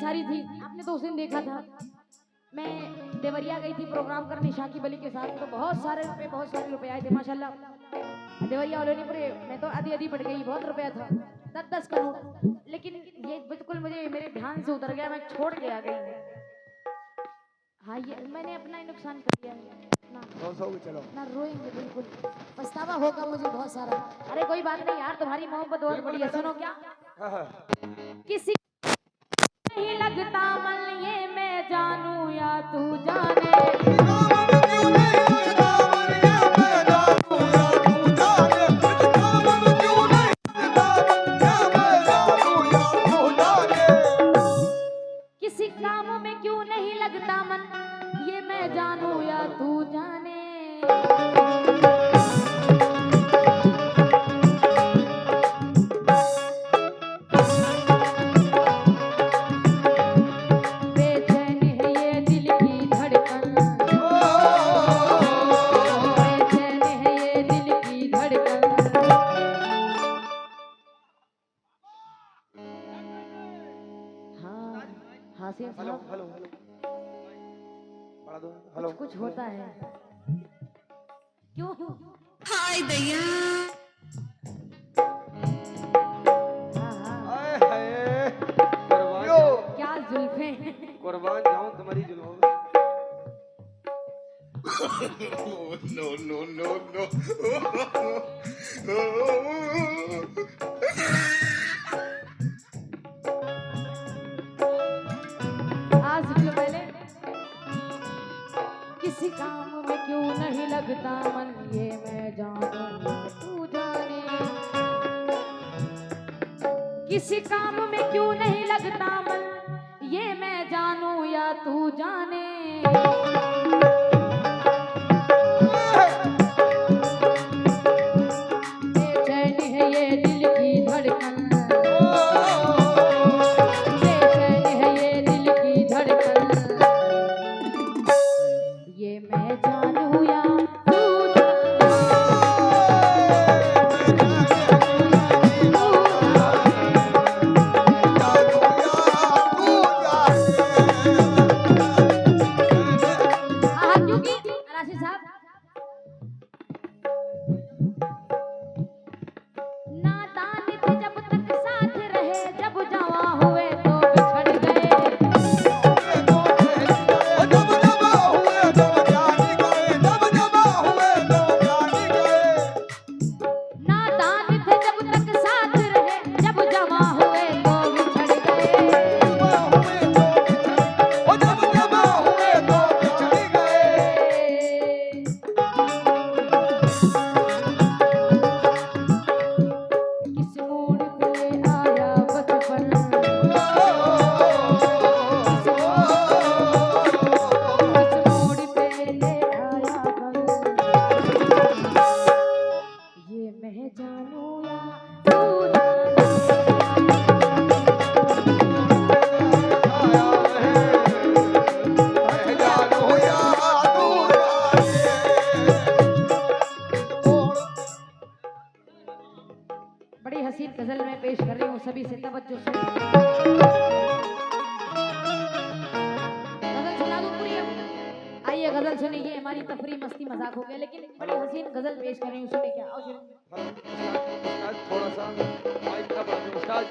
सारी थी, आपने तो उस दिन देखा था। मैं देवरिया गई थी प्रोग्राम करने शाकिब अली के साथ, तो बहुत सारे रुपए आए थे माशाल्लाह। देवरिया वालों ने पूरे, मैं तो आधी आधी पड़ गई, बहुत रुपया था, 10-10 करोड़। लेकिन ये बिल्कुल मुझे मेरे ध्यान से उतर गया, मैं छोड़ के आ गई। हाँ, ये मैंने अपना ही नुकसान कर दिया है चलो ना, रोएंगे बिल्कुल, पछतावा होगा मुझे बहुत सारा। अरे कोई बात नहीं यार, तुम्हारी मोहब्बत बहुत बढ़िया। सुनो क्या, किसी नहीं लगता मन, ये मैं जानू या तू जाने। किसी काम में क्यों नहीं लगता मन, ये मैं जानू या तू जाने। बेचैन है ये दिल की धड़कन, बेचैन है ये दिल की धड़कन। हाँ हासिल साहब, हेलो बड़ा दो हेलो कुछ होता है क्यों? हाय दैया, हाँ हाँ, आए हाय कुर्बान जाऊं, क्या जुल्फे। कुर्बान जाऊं तुम्हारी जुल्फों में। आज जो पहले, किसी काम में क्यों नहीं लगता मन, ये मैं जानू तू जाने। किसी काम में क्यों नहीं लगता मन, ये मैं जानू या तू जाने। बेचैन है ये दिल की धड़कन, बेचैन है ये दिल की धड़कन। ये मैं जानू या तू बड़ी हसीन गजल में पेश कर रही हूँ, सभी से तवज्जो से। गजल सुना दूं पूरी अब? आइए गजल सुनिए, हमारी तफरी मस्ती मजाक हो गया, लेकिन बड़ी हसीन गजल पेश कर रही हूँ, सुनिए क्या। आओ सुनिए। थोड़ा सा माइक का बात उस्ताद।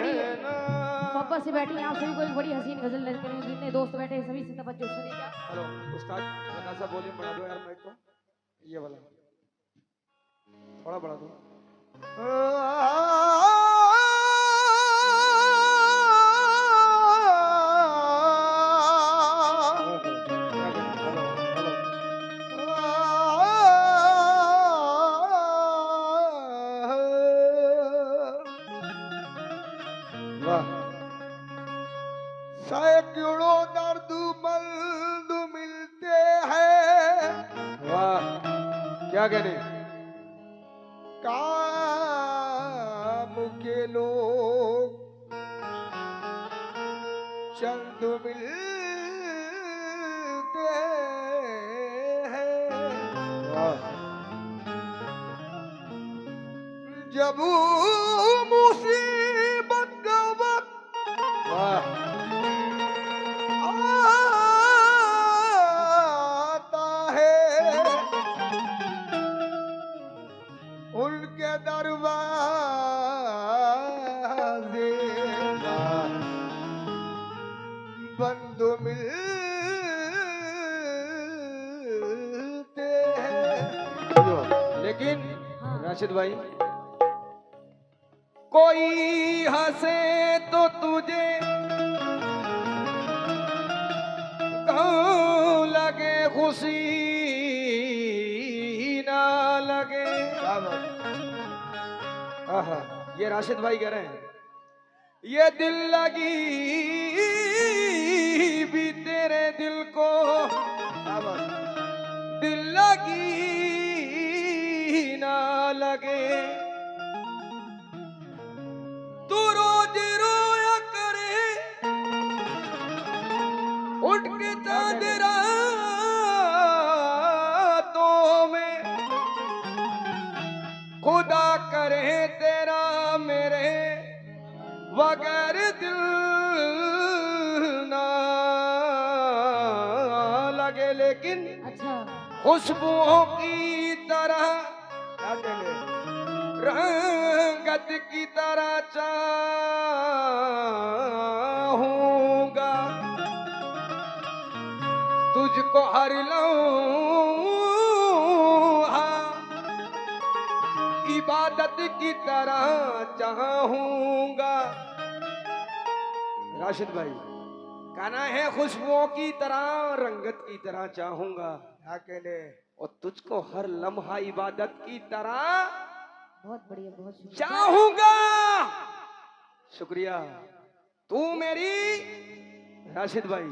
बड़ी मोहब्बत से बैठी हैं आप सभी को एक बड़ी हसीन गजल लड़के हैं जितने दोस्त बैठे हैं सभी से तवज्जो सुनिएगा। हेलो उस्ताद, थोड़ा सा वॉल्यूम बढ़ा दो यार माइक को, ये वाला थोड़ा बढ़ा दो। वाह, सैकड़ों दर्द मिलते हैं, वाह, क्या कहने। काम के लोग चंद मिलते हैं। वाह, जब मुसीबत का वक्त वाह, आता है, उनके दरवाजे बंद मिलते हैं। लेकिन हाँ। राशिद भाई, कोई हंसे तो तुझे कहूं लगे खुशी ना लगे। आहा, ये राशिद भाई कह रहे हैं, ये दिल लगी भी तेरे दिल को, दिल लगी ना लगे। तू रोज रोया करे उठ के चांद रातों में, खुदा करे तेरा मेरे बगैर दिल ना लगे। लेकिन अच्छा खुशबुओं की तरह रंगत की तरह चाहूंगा, तुझको हर लम्हा इबादत की तरह चाहूंगा। राशिद भाई, कहना है खुशबुओं की तरह रंगत की तरह चाहूंगा, और तुझको हर लम्हा इबादत की तरह बहुत बढ़िया बहुत शुक्रिया। चाहूंगा। शुक्रिया। तू मेरी, राशिद भाई,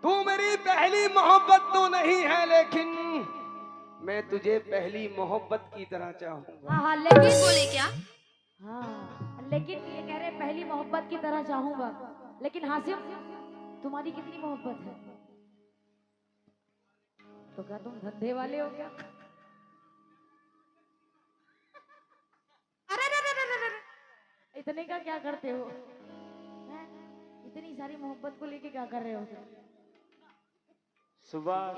तू मेरी पहली मोहब्बत तो नहीं है, लेकिन मैं तुझे पहली मोहब्बत की तरह चाहूंगा। हाँ हाँ लेकिन बोले क्या? हाँ लेकिन ये कह रहे पहली मोहब्बत की तरह चाहूंगा, लेकिन हासिम तुम्हारी कितनी मोहब्बत है? तो क्या तुम धंधे वाले हो क्या? इतने का क्या करते हो हैं? इतनी सारी मोहब्बत को लेके क्या कर रहे हो तुम? सुबह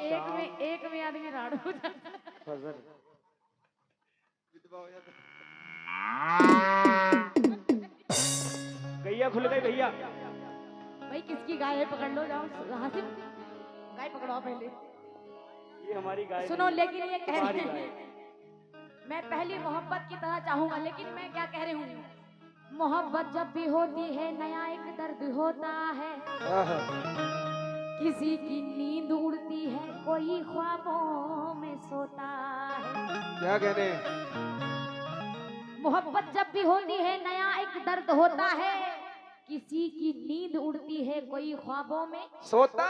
एक में आदमी राड़ हो जाता है। फजर गैया खुल गई भैया। भाई किसकी गाय है पकड़ लो, जाओ हासिम गाय पकड़ो पहले। ये हमारी गाय सुनो लेकिन ये कह हमारी रहे गाय। हैं मैं पहली मोहब्बत की तरह चाहूंगा, लेकिन मैं क्या कह रही हूँ, मोहब्बत जब भी होती है नया एक दर्द होता है, किसी की नींद उड़ती है कोई ख्वाबों में सोता है। क्या कहने। मोहब्बत जब भी होती है नया एक दर्द होता है, किसी की नींद उड़ती है कोई ख्वाबों में सोता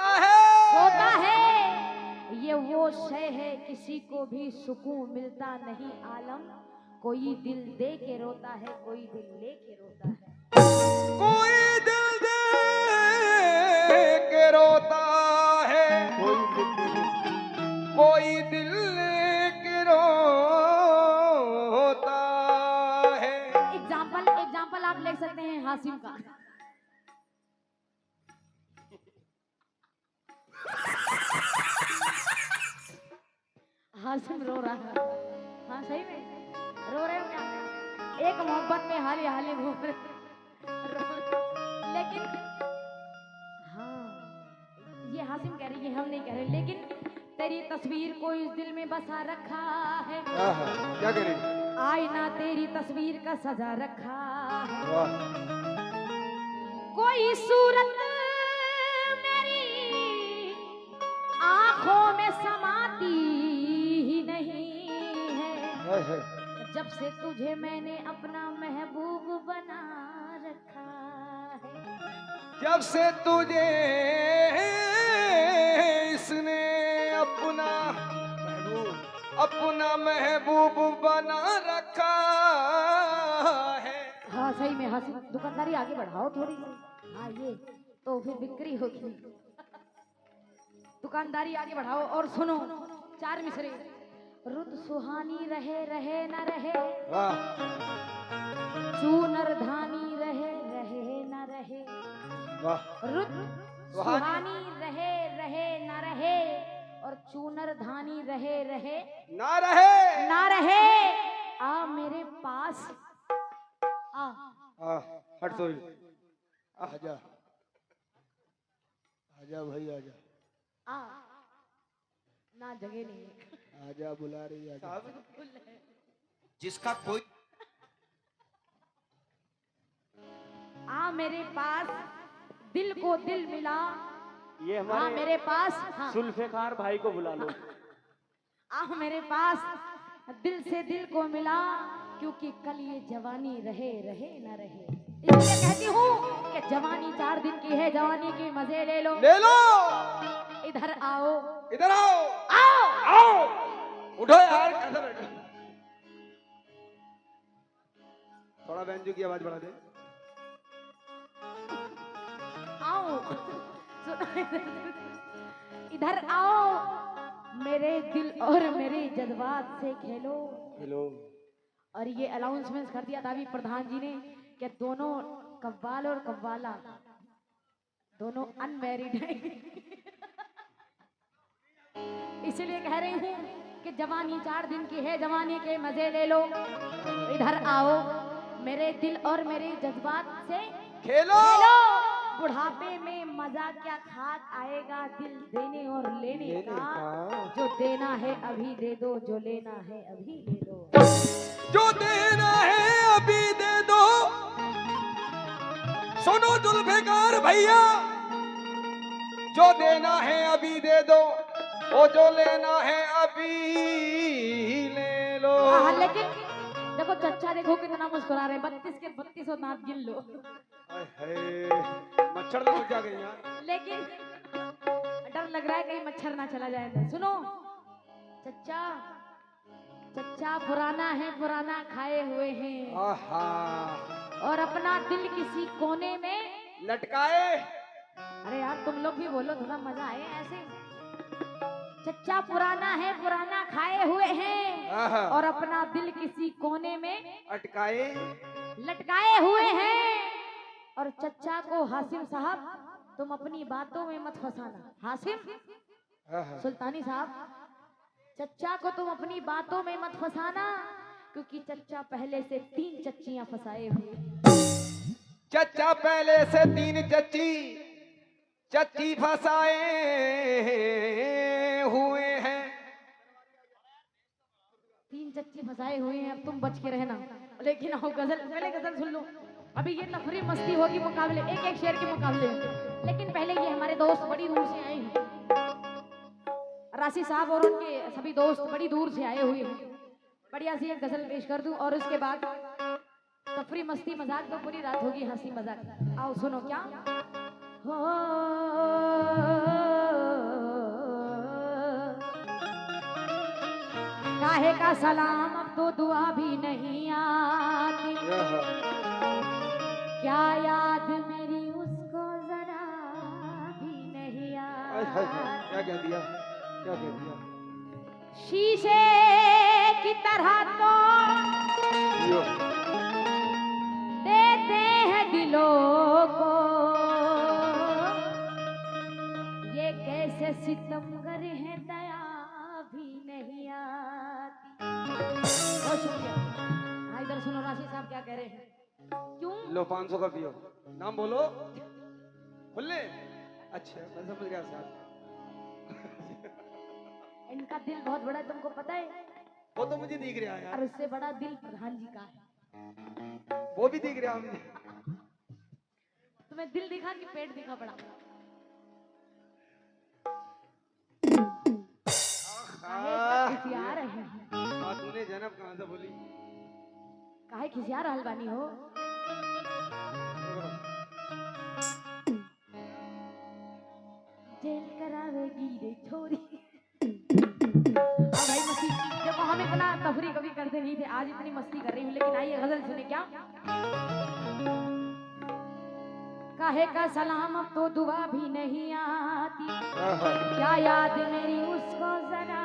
सोता है। है। ये वो शय है किसी को भी सुकून मिलता नहीं आलम, कोई दिल दे के रोता है कोई दिल ले के रोता है। कोई दिल दे के रोता है, कोई दिल के रोता है। एग्जाम्पल आप ले सकते हैं हासिम का। हासिम रो रहा है। हाँ सही में रो रहे हो क्या? एक मोहब्बत में हाली हाली रो लेकिन हाँ, ये हासिम कह रही है, हम नहीं कह रहे, लेकिन तेरी तस्वीर को इस दिल में बसा रखा है। क्या कह रही? आईना तेरी तस्वीर का सजा रखा है। वाह, कोई सूरत मेरी आंखों में समाती ही नहीं है। है। जब से तुझे मैंने अपना महबूब बना रखा है। जब से तुझे इसने अपना महबूब बना रखा है। हाँ सही में हासिम, दुकानदारी आगे बढ़ाओ थोड़ी सी। हाँ ये तो फिर बिक्री होगी। दुकानदारी आगे बढ़ाओ और सुनो 4 मिसरे। रुत सुहानी रहे रहे न रहे, वाह, चूनर धानी रहे रहे न रहे। वाह, रुत सुहानी रहे रहे न रहे और चूनर धानी रहे रहे ना रहे। ना रहे। आ मेरे पास आ। हट तो आजा, आजा भाई आजा, आ ना जगह नहीं है। आजा बुला रही आजा। जिसका कोई आ मेरे पास दिल को दिल मिला। ये आ हमारे मेरे पास हाँ। जुल्फिकार भाई को बुला लो। आ मेरे पास दिल से दिल को मिला, क्योंकि कल ये जवानी रहे रहे न रहे। इसलिए कहती हूँ कि जवानी 4 दिन की है, जवानी के मजे ले लो। ले लो। इधर आओ, इधर आओ। आओ आओ, उठो यार, कैसे बैठे? थोड़ा बैंजो की आवाज बढ़ा दे। आओ इधर आओ, मेरे दिल और मेरे जज्बात से खेलो। हेलो, और ये अनाउंसमेंट कर दिया था अभी प्रधान जी ने कि दोनों कव्वाल और कव्वाला दोनों अनमैरिड हैं। इसलिए कह रही हूँ कि जवानी 4 दिन की है, जवानी के मजे ले लो। इधर आओ, मेरे दिल और मेरे जज्बात से खेलो। खेलो। बुढ़ापे में मजा क्या खाक आएगा, दिल देने और लेने का। जो देना है अभी दे दो, जो लेना है अभी ले लो। जो देना है अभी दे दो। सुनो जुल्फिकार भैया, जो देना है अभी दे दो, वो जो लेना है अभी ले लो। लेकिन देखो चच्चा, देखो कितना मुस्कुरा रहे हैं। 32 के 32 दांत गिन लो। मच्छर तो मुझ गई यार। लेकिन डर लग रहा है कहीं मच्छर ना चला जाए तो। सुनो चच्चा, चच्चा पुराना है, पुराना खाए हुए हैं आहा, और अपना दिल किसी कोने में लटकाए। अरे यार तुम लोग भी बोलो, थोड़ा मजा आए ऐसे। चच्चा पुराना है, पुराना खाए हुए हैं आहा, और अपना दिल किसी कोने में अटकाए। लटकाए हुए हैं। और चच्चा को हासिम साहब तुम अपनी बातों में मत फंसाना। हासिम सुल्तानी साहब, चच्चा को तुम अपनी बातों में मत फंसाना, क्योंकि चच्चा पहले से 3 चच्चियां फंसाए हुए। चच्चा पहले से 3 चच्ची फंसाए हुए हैं। 3 चच्ची फंसाए हुए हैं, अब तुम बच के रहना। लेकिन आओ गजल, पहले गजल सुन लो। अभी ये तफरी मस्ती होगी मुकाबले, एक शेर के मुकाबले। लेकिन पहले ये हमारे दोस्त बड़ी दूर से आए हैं, राशि साहब और उनके सभी दोस्त बड़ी दूर से आए हुए हैं। बढ़िया सी एक गजल पेश कर दूं और उसके बाद तफरी मस्ती मजाक तो पूरी रात होगी, हंसी मजाक। आओ सुनो क्या हो। काहे का सलाम अब तो दुआ भी नहीं आती, क्या याद मेरी उसको जरा भी नहीं आती। क्या कह दिया, क्या कह दिया? शीशे की तरह तो देते हैं दिलों को, ये कैसे सितमगर है, दया भी नहीं आती। बहुत शुक्रिया। हाँ इधर सुनो राशि साहब क्या कह रहे हैं। क्यों लो 500 का पियो। नाम बोलो। खुले। अच्छा मैं समझ गया साहब। इनका दिल बहुत बड़ा है, तुमको पता है? वो तो मुझे दिख रहा है और यार, उससे बड़ा दिल प्रधान जी का है। वो भी दिख रहा है मुझे। तुम्हें दिल दिखा कि पेट दिखा बड़ा? खिसिया रहे हैं? तूने जन्म कहाँ से बोली? काहे खिसिया रहल बानी हो? जेल करावेगी रे छोरी। अब भाई मस्ती, देखो हम इतना तफरी कभी करते नहीं थे, आज इतनी मस्ती कर रही हूँ, लेकिन आइए गजल सुने क्या? काहे का सलाम अब तो दुआ भी नहीं आती, क्या याद मेरी उसको जरा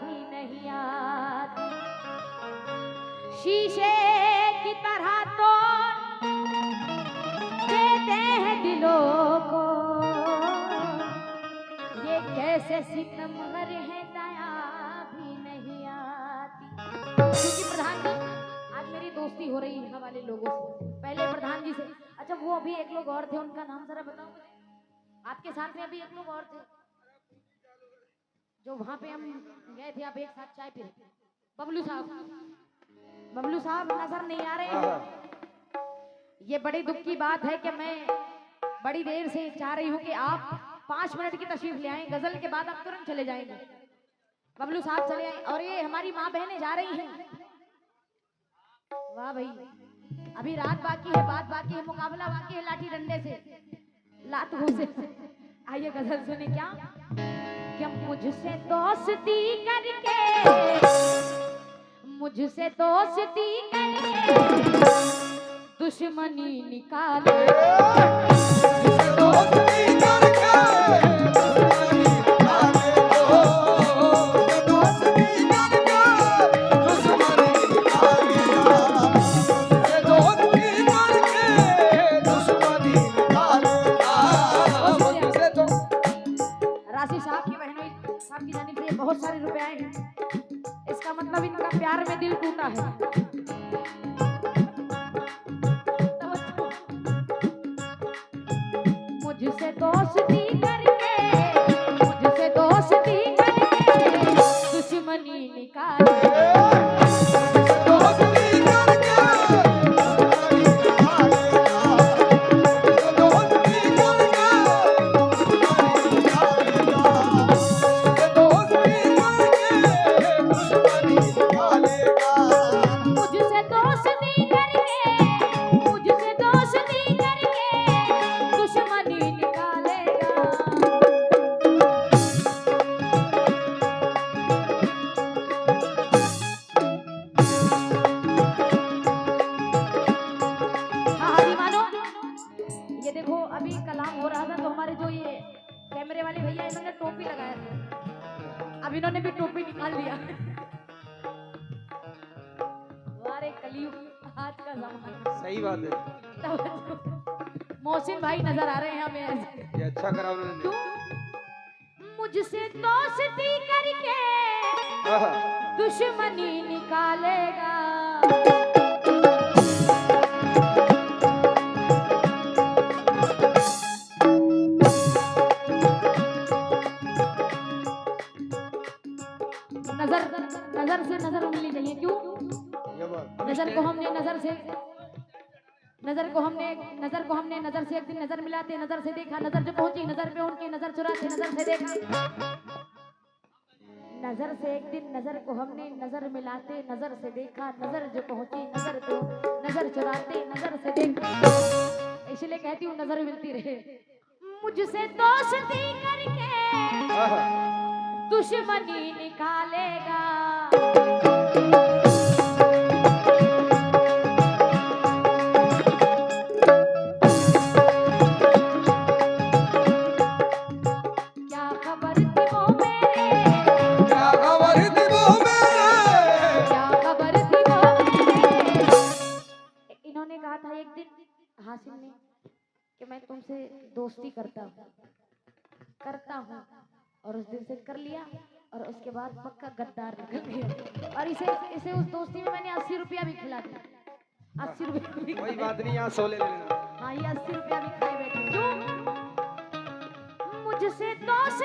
भी नहीं आती। शीशे की तरह तो देते हैं दिलों को, ये कैसे सितमगर है दया भी नहीं आती। क्योंकि प्रधान जी आज मेरी दोस्ती हो रही है यहाँ वाले लोगों से, पहले प्रधान जी से। अच्छा वो अभी एक लोग और थे, उनका नाम जरा बताओ मुझे। आपके साथ में अभी एक लोग और थे जो वहां पे हम गए थे, आप एक साथ चाय पी रहे थे। बबलू साहब, बबलू साहब नजर नहीं आ रहे हैं। ये बड़ी दुख की बात है कि मैं बड़ी देर से चाह रही हूँ कि आप 5 मिनट की तशरीफ ले आए, गजल के बाद आप तुरंत चले जाएंगे। बबलू साहब चले आए, और ये हमारी माँ बहनें जा रही हैं। वाह भाई, अभी रात बाकी है, बात बाकी है, मुकाबला बाकी है लाठी डंडे से, लात से। आइए गजल सुने क्या? क्या मुझसे दोस्ती करके, मुझसे दोस्ती करके दुश्मनी निकाले, दोस्ती करके दुश्मनी निकाले दो, दोस्ती करके दुश्मनी निकाले दो, दोस्ती करके दुश्मनी निकाले दो। मुझसे तो राशि साहब की बहनों साहब की जानिब से बहुत सारे रुपए आए हैं, इसका मतलब इनका प्यार में दिल टूटा है। मुझसे दोस्ती करके, मुझसे दोस्ती करके दुश्मनी निकाले, दोस्ती करके दुश्मनी निकाले दो, दोस्ती करके दुश्मनी निकाले दो, दोस्ती करके दुश्मनी निकालेगा। मुझसे दोस्ती करके, मुझसे दोस्ती करके दुश्मनी निकालेगा। हाँ दीवानो, ये देखो अभी कलाम हो रहा था तो हमारे जो ये कैमरे वाले भैया इन्होंने टोपी लगाया था, अब इन्होंने भी टोपी निकाल दिया। वारे कलयुग, आज का जमाना। सही बात है, मोहसिन भाई नजर आ रहे हैं हमें। ये अच्छा करा उन्होंने। तू मुझसे दोस्ती करके आहा, दुश्मनी निकालेगा। नजर नजर से नजर मिलनी चाहिए। क्यों? ये बात नजर को हमने नजर से, नजर को हमने नजर से एक दिन नजर मिलाते, नजर से देखा, नजर जो पहुंची नजर पे उनकी, नजर चुराते नजर से देखा। नजर से एक दिन नजर को हमने नजर मिलाते, नजर से देखा, नजर जो पहुंची नजर तो नजर चुराते नजर से देखा। इसलिए कहती हूँ नजर मिलती रहे। मुझसे दोस्ती करके आहा, दुश्मनी निकालेगा। क्या खबर थी वो मेरे, क्या खबर थी वो मेरे, क्या खबर थी वो मेरे। इन्होंने कहा था एक दिन हासिल ने कि मैं तुमसे दोस्ती करता हूँ, और उस दिन से कर लिया, और उसके बाद पक्का गद्दार निकल गया। और इसे उस दोस्ती में मैंने 80 रुपया भी खिला दिया। 80 रुपया भी कोई बात नहीं, यहाँ 100 ले लेना। हाँ, ये 80 रुपया भी खाए बैठे। क्यों?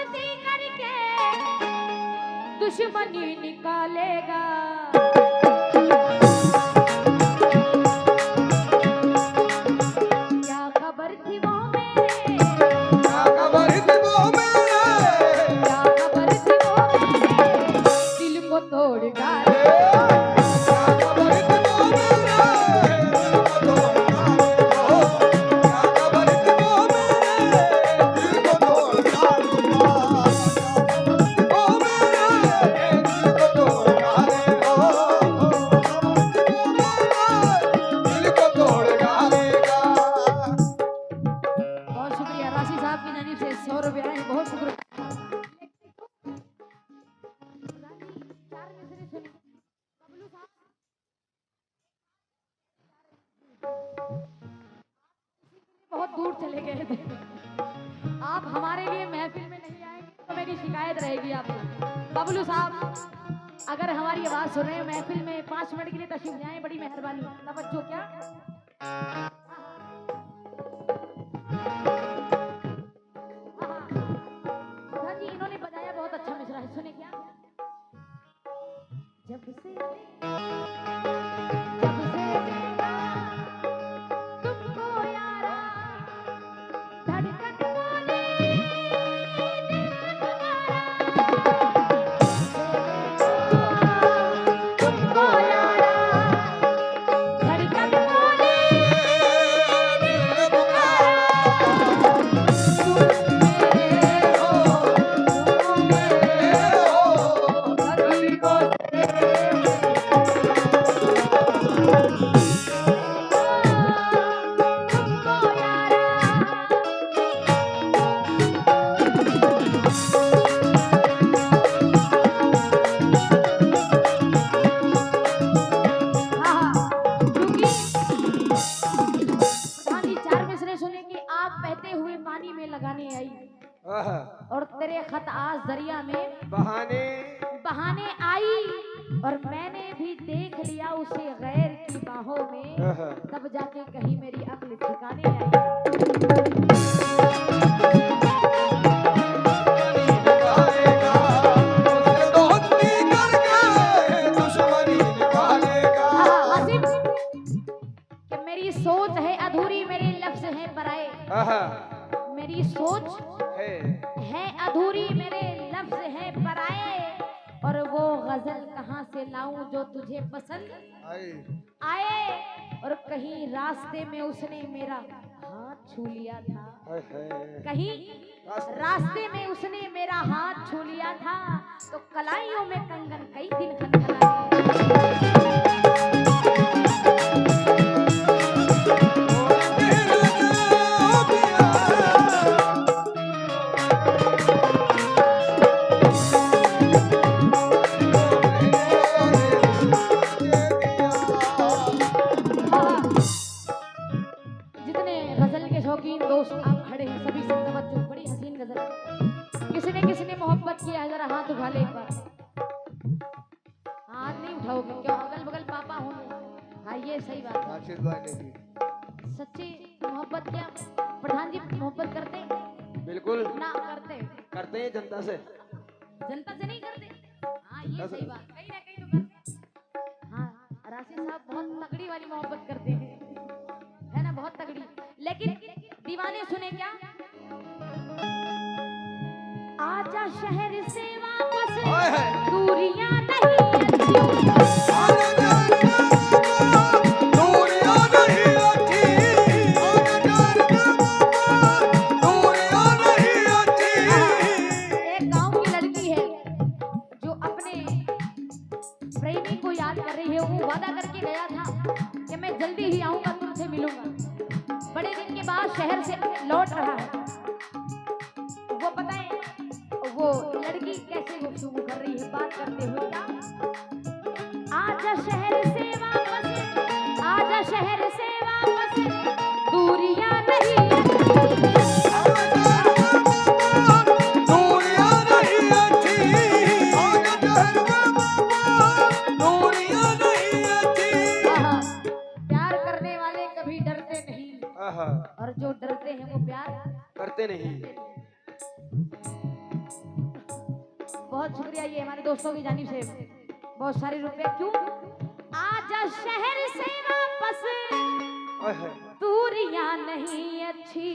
दोस्ती करके दुश्मनी निकालेगा। क्या खबर थी वो मेरे, क्या खबर थी वो मेरे, क्या खबर थी वो मेरे, दिल को तोड़ डाले। क्या खबर थी वो मेरे, दिल को तोड़ डाले। क्या खबर थी वो मेरे, दिल को तोड़ डाले। वो मेरे दिल को तोड़ डाले। दिल को तोड़ डालेगा। बहुत शुक्रिया राशि साहब की जानिब से 100 रुपये आए हैं, बहुत शुक्रिया। बहुत दूर चले गए थे। आप हमारे लिए महफिल में नहीं आएंगे तो मेरी शिकायत रहेगी आपको। बबलू साहब अगर हमारी आवाज सुन रहे हैं महफिल में 5 मिनट के लिए तशरीफ ले आए, बड़ी मेहरबानी। तवज्जो क्या? हाँ जी, इन्होंने बजाया बहुत अच्छा मिसरा है, सुने क्या? जब से देखा तुमको यारा, धड़कन बोले दिल तुम्हारा। तुमको यारा, धड़कन बोले दिल तुम्हारा। तुम मेरे हो, तुम मेरे हो, कभी को तुमको यारा। क्योंकि प्रधान जी 4 मिसरे सुने कि आग बहते हुए पानी में लगाने आई आहा, और तेरे खत आज दरिया में बहाने बहाने आई, और मैंने भी देख लिया उसे गैर की बाहों में, आहा। तब जाके कहीं मेरी अक्ल ठिकाने आई। निकालेगा, उससे दोस्ती करके दुश्मनी निकालेगा। आसिफ कि मेरी सोच है अधूरी, मेरे लफ्ज हैं पराए। आहा, मेरी सोच है है अधूरी, मेरे लफ्ज हैं पराए, और वो गजल कहाँ से लाऊं जो तुझे पसंद आए। और कहीं रास्ते में उसने मेरा हाथ छू लिया था, कहीं रास्ते में उसने मेरा हाथ छू लिया था, तो कलाइयों में कंगन कई दिन खनखनाए। जितने गजल के शौकीन दोस्त आप खड़े हैं सभी से तवज्जो, बड़ी हसीन गजल। किसी ने मोहब्बत किया है, जरा हाथ उठा ले एक बार। हाथ नहीं उठाओगे क्यों? अगल बगल पापा होंगे। हाँ ये सही बात है। राशिद भाई ने भी सच्ची मोहब्बत क्या प्रधान जी मोहब्बत करते हैं? बिल्कुल ना करते हैं। करते हैं जनता से। जनता से नहीं करते। हाँ ये सही बात, कहीं ना कहीं तो करते हैं। हाँ राशिद साहब बहुत तगड़ी वाली मोहब्बत करते हैं, है ना, बहुत तगड़ी। लेकिन दीवाने सुने क्या? आजा शहर से वापस, हाय हाय। दूरियां नहीं अच्छी। दूरियां नहीं अच्छी, दूरियां नहीं अच्छी। एक गांव की लड़की है जो अपने प्रेमी को याद कर रही है। वो वादा करके गया था कि मैं जल्दी ही आऊंगा, तुमसे मिलूंगा। बड़े दिन के बाद शहर से लौट रहा है। वो बताएं वो लड़की कैसे गुफ्तगू कर रही है, बात करते हुए क्या? आजा शहर से वापस, आजा शहर से वापस, दूरियां नहीं दूरियां नहीं अच्छी, दूरियां नहीं अच्छी। प्यार करने वाले कभी डरते नहीं, आहा, और जो डरते हैं वो प्यार। करते नहीं। बहुत शुक्रिया, ये हमारे दोस्तों की जानिब से बहुत सारे रुपए। क्यों आजा शहर से वापस, ओए होए। दूरियां नहीं अच्छी।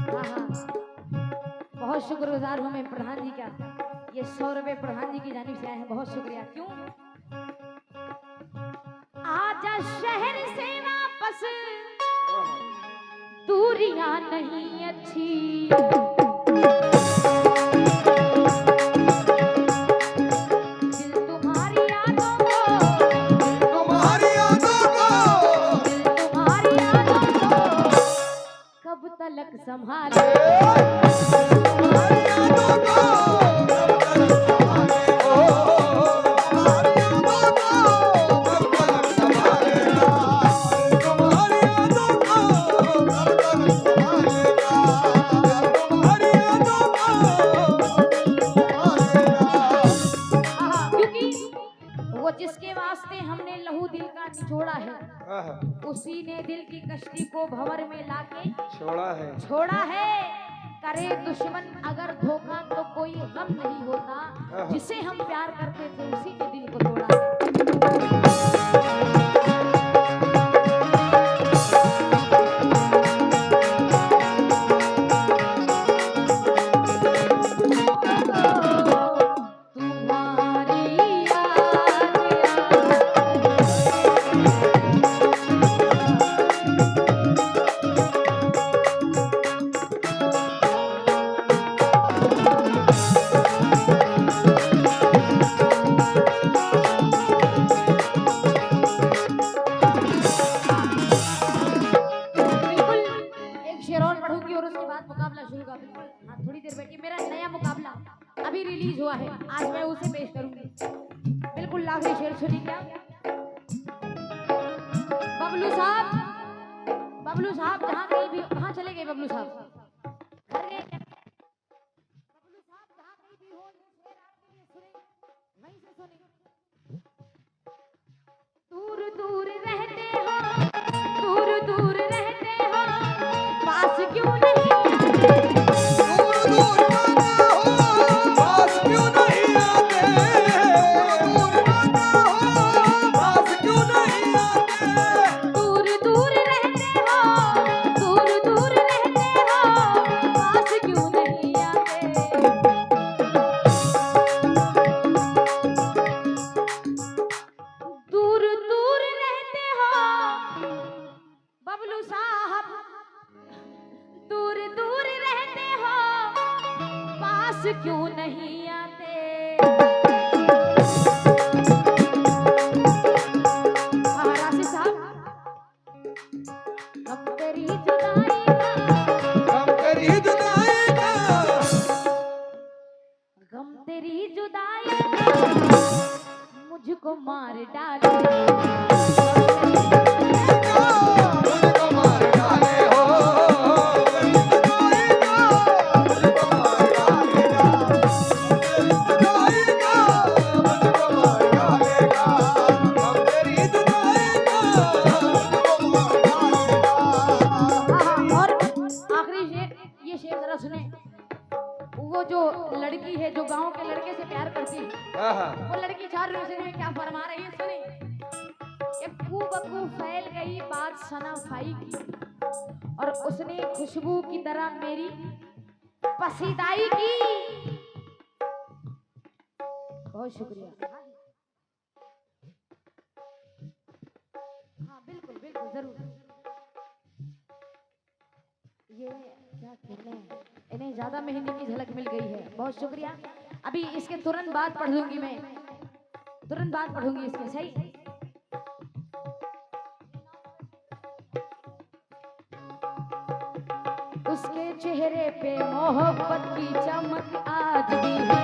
हाँ, हाँ, बहुत शुक्रगुजार हूँ मैं प्रधान जी का। ये 100 रुपए प्रधान जी की जानिब से आए हैं, बहुत शुक्रिया। क्यों आजा शहर से वापस, दूरियां नहीं अच्छी। दिल तुम्हारी यादों को, तुम्हारी यादों को, दिल तुम्हारी यादों को कब तलक संभाले। तुम्हारी यादों को, वो जिसके वास्ते हमने लहू दिल का निचोड़ा है, आहा, उसी ने दिल की कश्ती को भंवर में लाके छोड़ा है। छोड़ा है। करे दुश्मन अगर धोखा तो कोई गम नहीं होता, जिसे हम प्यार करते थे उसी ने दिल को तोड़ा है। तुम्हारी अभी रिलीज हुआ है, आज मैं उसे पेश करूंगी। बिल्कुल लाखरी शेर सुनिए क्या। बबलू साहब जहाँ कहीं भी, कहाँ चले गए बबलू साहब? घर गए क्या? बबलू साहब जहाँ कहीं भी हो, ये शेर आपके लिए सुने, वहीं से सुने। दूर दूर रहते हो, दूर दूर रहते हो, पास क्यों नहीं आते? क्यों नहीं आते? राशि साहब, गम तेरी जुदाई का, गम तेरी जुदाई का, गम तेरी जुदाई का मुझको मार डाले। वो जो लड़की है जो गांव के लड़के से प्यार करती है, वो लड़की 4 रोज़ में क्या फरमा रही है सुनी। ये बकू फैल गई बात सनाफाई की, और उसने खुशबू की तरह मेरी पसीदाई की। बहुत शुक्रिया। हाँ बिल्कुल बिल्कुल जरूर। ये क्या कहते हैं, इन्हें ज्यादा मेहंदी की झलक मिल गई है, बहुत शुक्रिया। अभी इसके तुरंत बाद पढ़ दूंगी मैं, तुरंत बाद पढ़ूंगी इसके, सही। उसके चेहरे पे मोहब्बत की चमक आज भी है।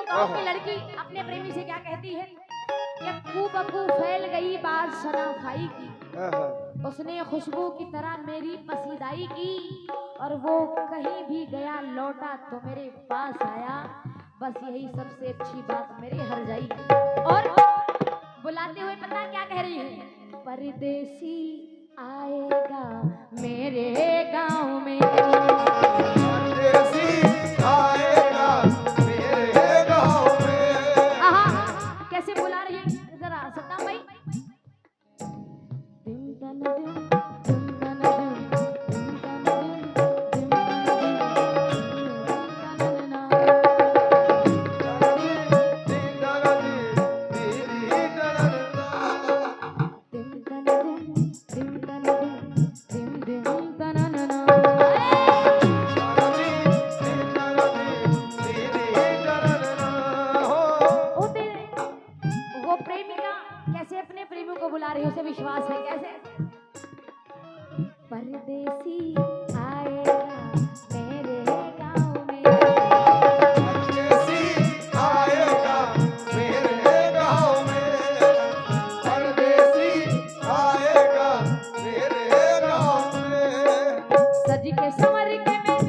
गांव की लड़की अपने प्रेमी से क्या कहती है कि कू फैल गई बात शनाफाई की, उसने खुशबू की तरह मेरी पसीदाई की, और वो कहीं भी गया लौटा तो मेरे पास आया, बस यही सबसे अच्छी बात मेरे हर जाई। और बुलाते हुए पता क्या कह रही है, परदेसी आएगा मेरे गांव में, परदेसी आएगा मेरे गाँव में। आहा कैसे बुला रही है जरा सत्ता भाई। दिम दन दिम, दिम दन दिम, दिम दन दिम, दिम दन दिम, दिम दन दिम, दिम दन दिम, दिम दिम दन ओ तेरे वो प्रेमिका कैसे अपने प्रेमी को बुला रही है, उसे विश्वास है कैसे। परदेसी आएगा मेरे गांव में, परदेसी आएगा मेरे गाँव में, परदेसी आएगा मेरे गाँव में। सज के संवर के में,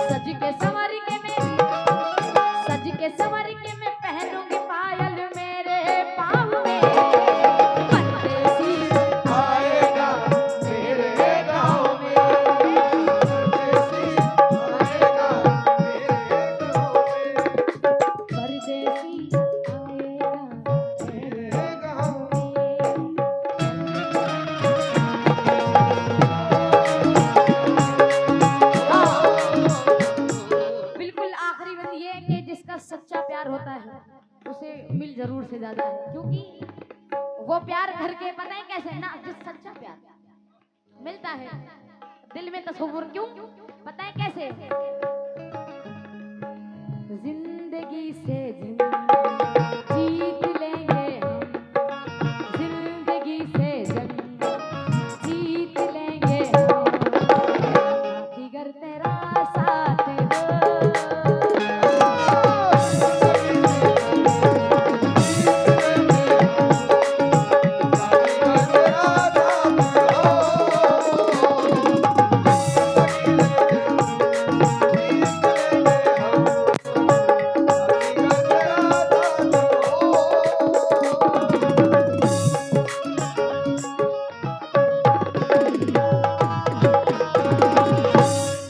सज के संवर के में, सज के संवर के में पहनूंगी पायल मेरे पाँव में, परदेसी आएगा मेरे गाँव में, परदेसी आएगा मेरे गाँव में, परदेसी आएगा मेरे गाँव में। बिल्कुल आखिरी बात ये है कि जिसका सच्चा प्यार होता है उसे मिल जरूर से ज्यादा है, क्योंकि वो प्यार घर के पता है कैसे ना, जिस सच्चा प्यार मिलता है दिल में तस्वुर क्यों पता है कैसे, जिंदगी से जीत लेंगे हम, जिंदगी से जंग जीत लेंगे हम, जिगर तेरा साथ हो।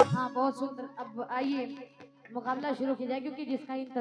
हाँ बहुत सुंदर। अब आइए मुकाबला शुरू किया जाए, क्योंकि जिसका इंतजार